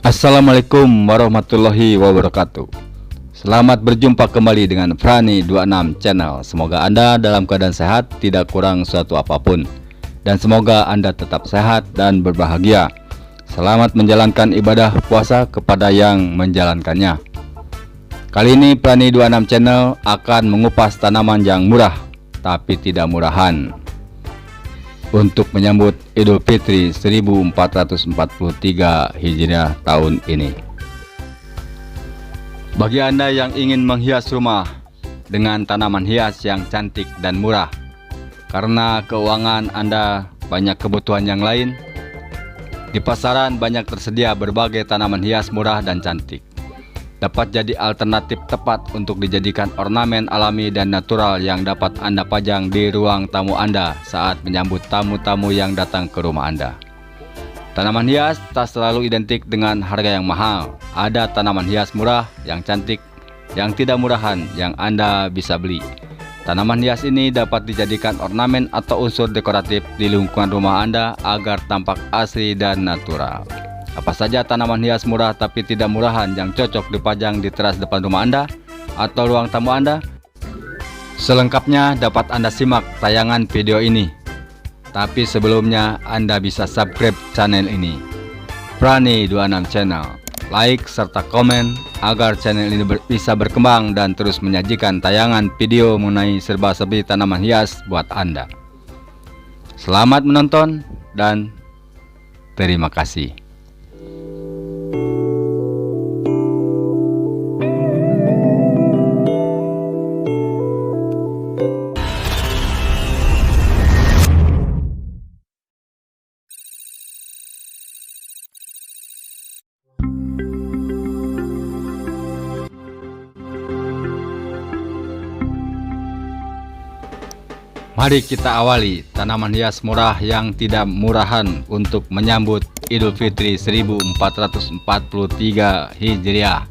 Assalamualaikum warahmatullahi wabarakatuh. Selamat berjumpa kembali dengan Frani26 Channel. Semoga Anda dalam keadaan sehat, tidak kurang suatu apapun, dan semoga Anda tetap sehat dan berbahagia. Selamat menjalankan ibadah puasa kepada yang menjalankannya. Kali ini Frani26 Channel akan mengupas tanaman yang murah tapi tidak murahan untuk menyambut Idul Fitri 1443 Hijriah tahun ini. Bagi Anda yang ingin menghias rumah dengan tanaman hias yang cantik dan murah, karena keuangan Anda banyak kebutuhan yang lain, di pasaran banyak tersedia berbagai tanaman hias murah dan cantik. Dapat jadi alternatif tepat untuk dijadikan ornamen alami dan natural yang dapat Anda pajang di ruang tamu Anda saat menyambut tamu-tamu yang datang ke rumah Anda. Tanaman hias tak selalu identik dengan harga yang mahal. Ada tanaman hias murah, yang cantik, yang tidak murahan yang Anda bisa beli. Tanaman hias ini dapat dijadikan ornamen atau unsur dekoratif di lingkungan rumah Anda agar tampak asli dan natural. Apa saja tanaman hias murah tapi tidak murahan yang cocok dipajang di teras depan rumah Anda atau ruang tamu Anda? Selengkapnya dapat Anda simak tayangan video ini. Tapi sebelumnya Anda bisa subscribe channel ini, Frani26 Channel. Like serta komen agar channel ini bisa berkembang dan terus menyajikan tayangan video mengenai serba-serbi tanaman hias buat Anda. Selamat menonton dan terima kasih. Mari kita awali tanaman hias murah yang tidak murahan untuk menyambut Idul Fitri 1443 Hijriah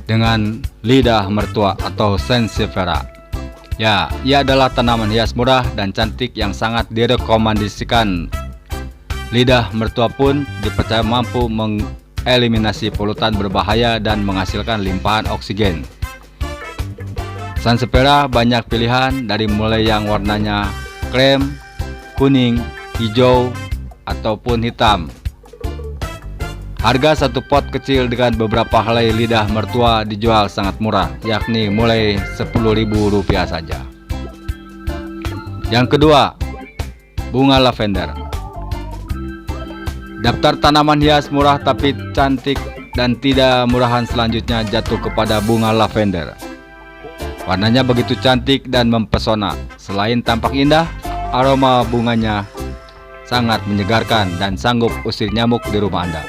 dengan lidah mertua atau sansevieria. Ya, ia adalah tanaman hias murah dan cantik yang sangat direkomendasikan. Lidah mertua pun dipercaya mampu mengeliminasi polutan berbahaya dan menghasilkan limpahan oksigen. Sansevieria banyak pilihan, dari mulai yang warnanya krem, kuning, hijau, ataupun hitam. Harga satu pot kecil dengan beberapa helai lidah mertua dijual sangat murah, yakni mulai Rp10.000 saja. Yang kedua, bunga lavender. Daftar tanaman hias murah tapi cantik dan tidak murahan selanjutnya jatuh kepada bunga lavender. Warnanya begitu cantik dan mempesona. Selain tampak indah, aroma bunganya sangat menyegarkan dan sanggup usir nyamuk di rumah Anda.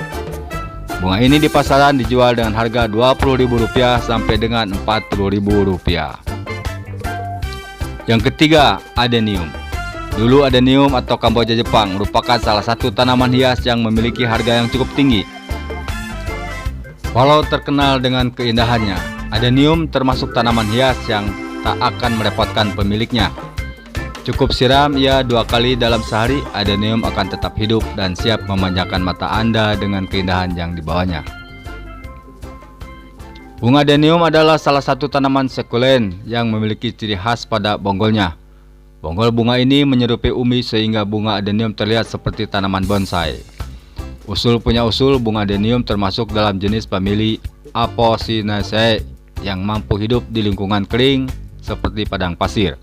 Bunga ini di pasaran dijual dengan harga Rp20.000 sampai dengan Rp40.000. Yang ketiga, adenium. Dulu adenium atau Kamboja Jepang merupakan salah satu tanaman hias yang memiliki harga yang cukup tinggi. Walau terkenal dengan keindahannya, adenium termasuk tanaman hias yang tak akan merepotkan pemiliknya. Cukup siram ia 2 kali dalam sehari, adenium akan tetap hidup dan siap memanjakan mata Anda dengan keindahan yang dibawanya. Bunga adenium adalah salah satu tanaman sekulen yang memiliki ciri khas pada bonggolnya. Bonggol bunga ini menyerupai umbi sehingga bunga adenium terlihat seperti tanaman bonsai. Usul punya usul, bunga adenium termasuk dalam jenis famili Apocynaceae yang mampu hidup di lingkungan kering seperti padang pasir.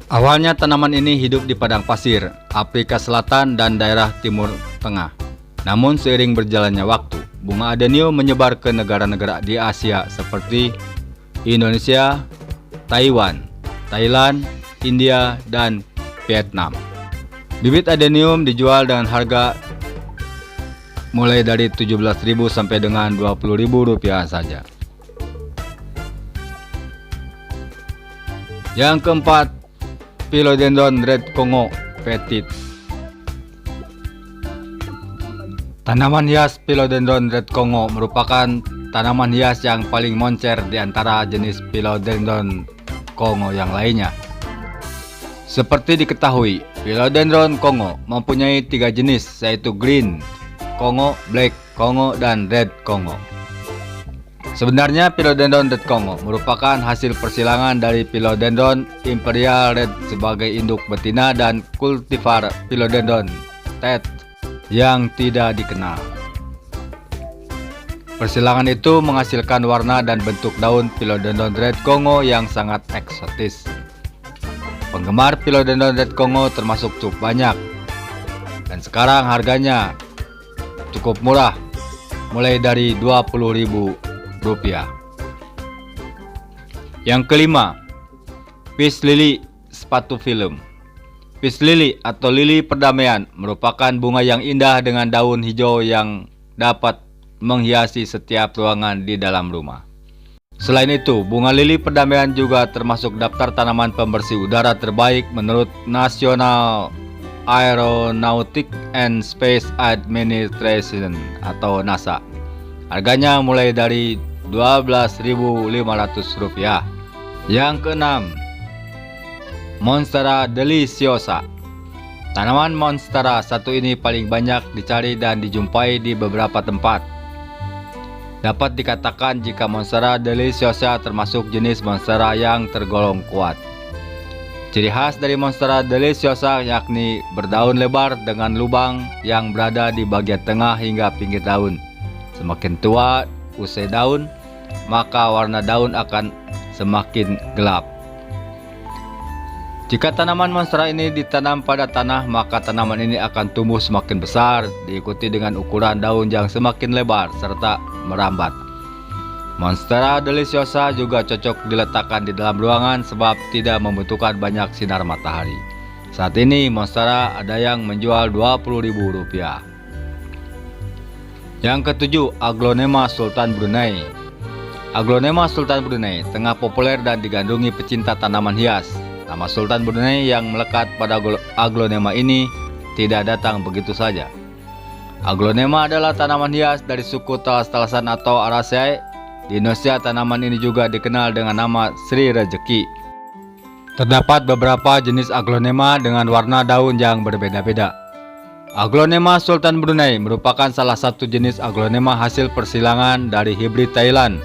Awalnya tanaman ini hidup di padang pasir, Afrika Selatan dan daerah Timur Tengah. Namun seiring berjalannya waktu, bunga adenium menyebar ke negara-negara di Asia seperti Indonesia, Taiwan, Thailand, India, dan Vietnam. Bibit adenium dijual dengan harga mulai dari Rp17.000 sampai dengan Rp20.000 saja. Yang keempat, Philodendron Red Congo Petit. Tanaman hias Philodendron Red Congo merupakan tanaman hias yang paling moncer di antara jenis Philodendron Congo yang lainnya. Seperti diketahui, Philodendron Congo mempunyai 3 jenis, yaitu green, Congo, Black Congo, dan Red Congo. Sebenarnya Philodendron Red Congo merupakan hasil persilangan dari Philodendron Imperial Red sebagai induk betina dan kultivar Philodendron Tet yang tidak dikenal. Persilangan itu menghasilkan warna dan bentuk daun Philodendron Red Congo yang sangat eksotis. Penggemar Philodendron Red Congo termasuk cukup banyak, dan sekarang harganya cukup murah, mulai dari Rp20.000. Yang kelima, Peace Lily sepatu film. Peace Lily atau lili perdamaian merupakan bunga yang indah dengan daun hijau yang dapat menghiasi setiap ruangan di dalam rumah. Selain itu, bunga lili perdamaian juga termasuk daftar tanaman pembersih udara terbaik menurut National Aeronautic and Space Administration atau NASA. Harganya mulai dari Rp12.500. Yang keenam, Monstera deliciosa. Tanaman monstera satu ini paling banyak dicari dan dijumpai di beberapa tempat. Dapat dikatakan jika Monstera deliciosa termasuk jenis monstera yang tergolong kuat. Ciri khas dari Monstera deliciosa yakni berdaun lebar dengan lubang yang berada di bagian tengah hingga pinggir daun. Semakin tua usai daun, maka warna daun akan semakin gelap. Jika tanaman monstera ini ditanam pada tanah, maka tanaman ini akan tumbuh semakin besar, diikuti dengan ukuran daun yang semakin lebar serta merambat. Monstera deliciosa juga cocok diletakkan di dalam ruangan sebab tidak membutuhkan banyak sinar matahari. Saat ini monstera ada yang menjual Rp20.000. Yang ketujuh, Aglonema Sultan Brunei. Aglonema Sultan Brunei tengah populer dan digandrungi pecinta tanaman hias. Nama Sultan Brunei yang melekat pada Aglonema ini tidak datang begitu saja. Aglonema adalah tanaman hias dari suku talas-talasan atau Araceae. Di Indonesia, tanaman ini juga dikenal dengan nama Sri Rejeki. Terdapat beberapa jenis aglonema dengan warna daun yang berbeda-beda. Aglonema Sultan Brunei merupakan salah satu jenis aglonema hasil persilangan dari hibrid Thailand.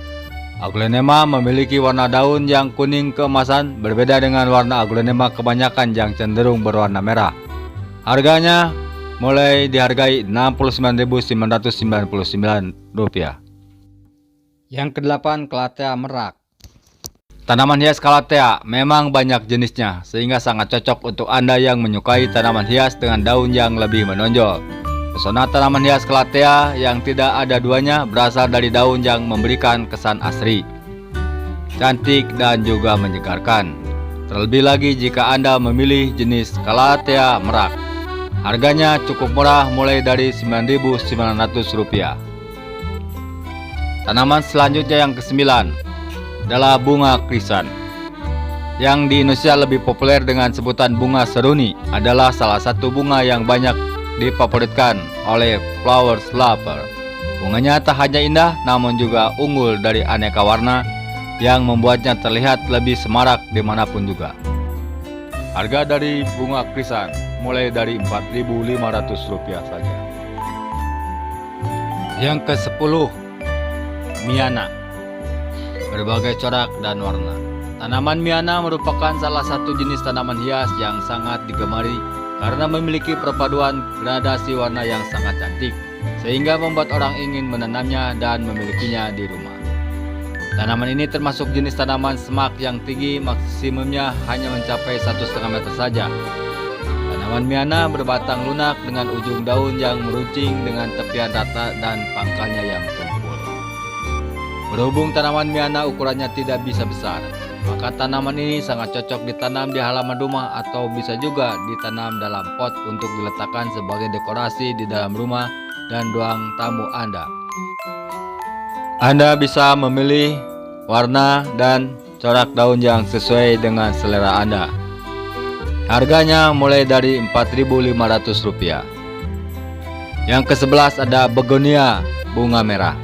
Aglonema memiliki warna daun yang kuning keemasan, berbeda dengan warna aglonema kebanyakan yang cenderung berwarna merah. Harganya mulai dihargai Rp69.999. Yang kedelapan, Calathea merak. Tanaman hias Calathea memang banyak jenisnya, sehingga sangat cocok untuk Anda yang menyukai tanaman hias dengan daun yang lebih menonjol. Pesona tanaman hias Calathea yang tidak ada duanya berasal dari daun yang memberikan kesan asri, cantik, dan juga menyegarkan. Terlebih lagi jika Anda memilih jenis Calathea merak. Harganya cukup murah, mulai dari Rp9.900. Tanaman selanjutnya yang kesembilan adalah bunga krisan. Yang di Indonesia lebih populer dengan sebutan bunga seruni, adalah salah satu bunga yang banyak difavoritkan oleh flowers lover. Bunganya tak hanya indah, namun juga unggul dari aneka warna yang membuatnya terlihat lebih semarak dimanapun juga. Harga dari bunga krisan mulai dari Rp4.500 saja. Yang ke-10, Miana. Berbagai corak dan warna. Tanaman Miana merupakan salah satu jenis tanaman hias yang sangat digemari karena memiliki perpaduan gradasi warna yang sangat cantik, sehingga membuat orang ingin menanamnya dan memilikinya di rumah. Tanaman ini termasuk jenis tanaman semak yang tinggi, maksimumnya hanya mencapai 1,5 meter saja. Tanaman Miana berbatang lunak dengan ujung daun yang meruncing dengan tepian rata dan pangkalnya yang tumpul. Berhubung tanaman Miana ukurannya tidak bisa besar, maka tanaman ini sangat cocok ditanam di halaman rumah atau bisa juga ditanam dalam pot untuk diletakkan sebagai dekorasi di dalam rumah dan ruang tamu Anda. Anda bisa memilih warna dan corak daun yang sesuai dengan selera Anda. Harganya mulai dari Rp4.500. Yang ke-11 ada begonia bunga merah.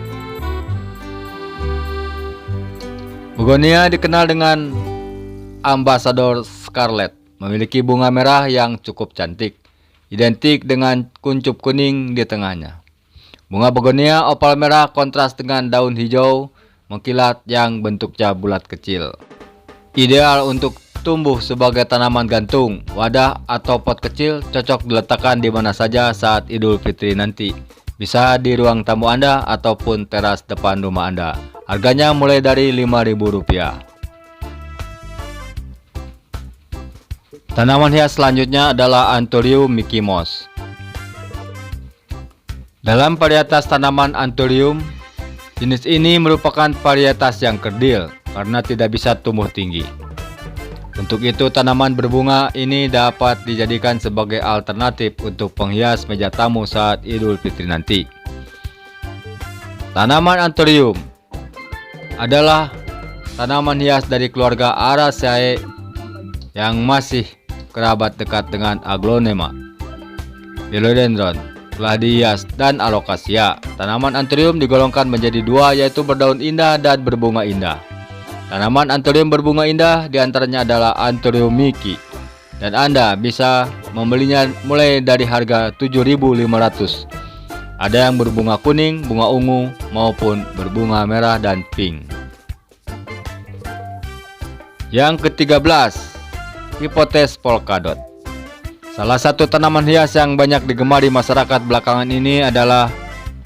Begonia dikenal dengan Ambassador Scarlet, memiliki bunga merah yang cukup cantik, identik dengan kuncup kuning di tengahnya. Bunga begonia opal merah kontras dengan daun hijau mengkilat yang bentuknya bulat kecil. Ideal untuk tumbuh sebagai tanaman gantung, wadah atau pot kecil, cocok diletakkan di mana saja saat Idul Fitri nanti. Bisa di ruang tamu Anda ataupun teras depan rumah Anda. Harganya mulai dari Rp5.000. Tanaman hias selanjutnya adalah Anthurium Mickey Mouse. Dalam varietas tanaman Anthurium, jenis ini merupakan varietas yang kerdil karena tidak bisa tumbuh tinggi. Untuk itu tanaman berbunga ini dapat dijadikan sebagai alternatif untuk penghias meja tamu saat Idul Fitri nanti. Tanaman Anthurium adalah tanaman hias dari keluarga Araceae yang masih kerabat dekat dengan Aglonema, Philodendron, Gladiolus, dan Alocasia. Tanaman Anthurium digolongkan menjadi dua, yaitu berdaun indah dan berbunga indah. Tanaman Anthurium berbunga indah diantaranya adalah Anthurium Mickey, dan Anda bisa membelinya mulai dari harga Rp7.500. Ada yang berbunga kuning, bunga ungu, maupun berbunga merah dan pink. Yang ke-13, Hippotes polkadot. Salah satu tanaman hias yang banyak digemari masyarakat belakangan ini adalah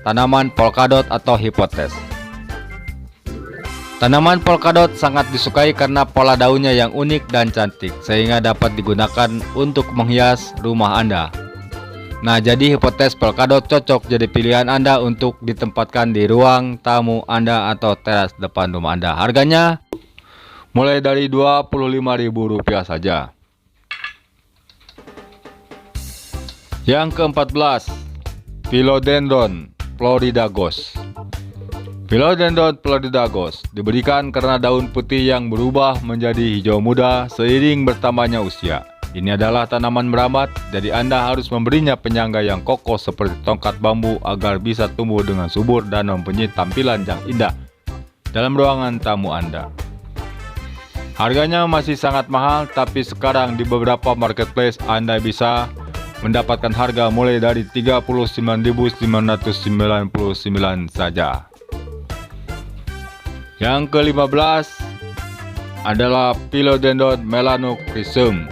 tanaman polkadot atau Hippotes. Tanaman polkadot sangat disukai karena pola daunnya yang unik dan cantik, sehingga dapat digunakan untuk menghias rumah Anda. Nah, jadi Hippotes polkadot cocok jadi pilihan Anda untuk ditempatkan di ruang tamu Anda atau teras depan rumah Anda. Harganya mulai dari Rp25.000 saja. Yang ke-14, Philodendron floridagos. Philodendron floridagos diberikan karena daun putih yang berubah menjadi hijau muda seiring bertambahnya usia. Ini adalah tanaman merambat, jadi Anda harus memberinya penyangga yang kokoh seperti tongkat bambu agar bisa tumbuh dengan subur dan mempunyai tampilan yang indah dalam ruangan tamu Anda. Harganya masih sangat mahal, tapi sekarang di beberapa marketplace Anda bisa mendapatkan harga mulai dari Rp39.999 saja. Yang ke-15 adalah Philodendron melanochrysum.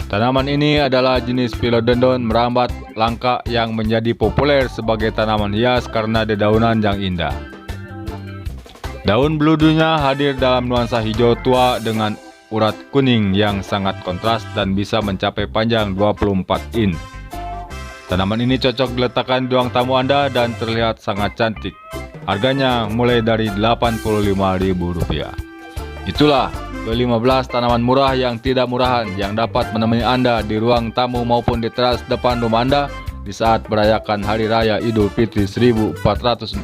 Tanaman ini adalah jenis Philodendron merambat langka yang menjadi populer sebagai tanaman hias karena dedaunan yang indah. Daun beludunya hadir dalam nuansa hijau tua dengan urat kuning yang sangat kontras dan bisa mencapai panjang 24 in. Tanaman ini cocok diletakkan di ruang tamu Anda dan terlihat sangat cantik. Harganya mulai dari Rp85.000. Itulah ke-15 tanaman murah yang tidak murahan yang dapat menemani Anda di ruang tamu maupun di teras depan rumah Anda di saat merayakan Hari Raya Idul Fitri 1443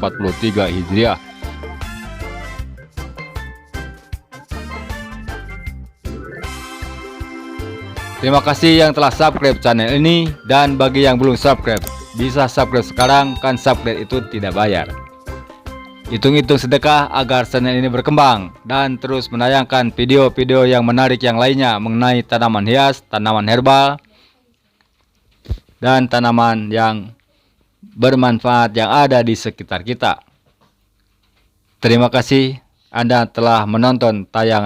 Hijriah. Terima kasih yang telah subscribe channel ini, dan bagi yang belum subscribe, bisa subscribe sekarang, kan subscribe itu tidak bayar. Hitung-hitung sedekah agar channel ini berkembang dan terus menayangkan video-video yang menarik yang lainnya mengenai tanaman hias, tanaman herbal, dan tanaman yang bermanfaat yang ada di sekitar kita. Terima kasih Anda telah menonton tayangan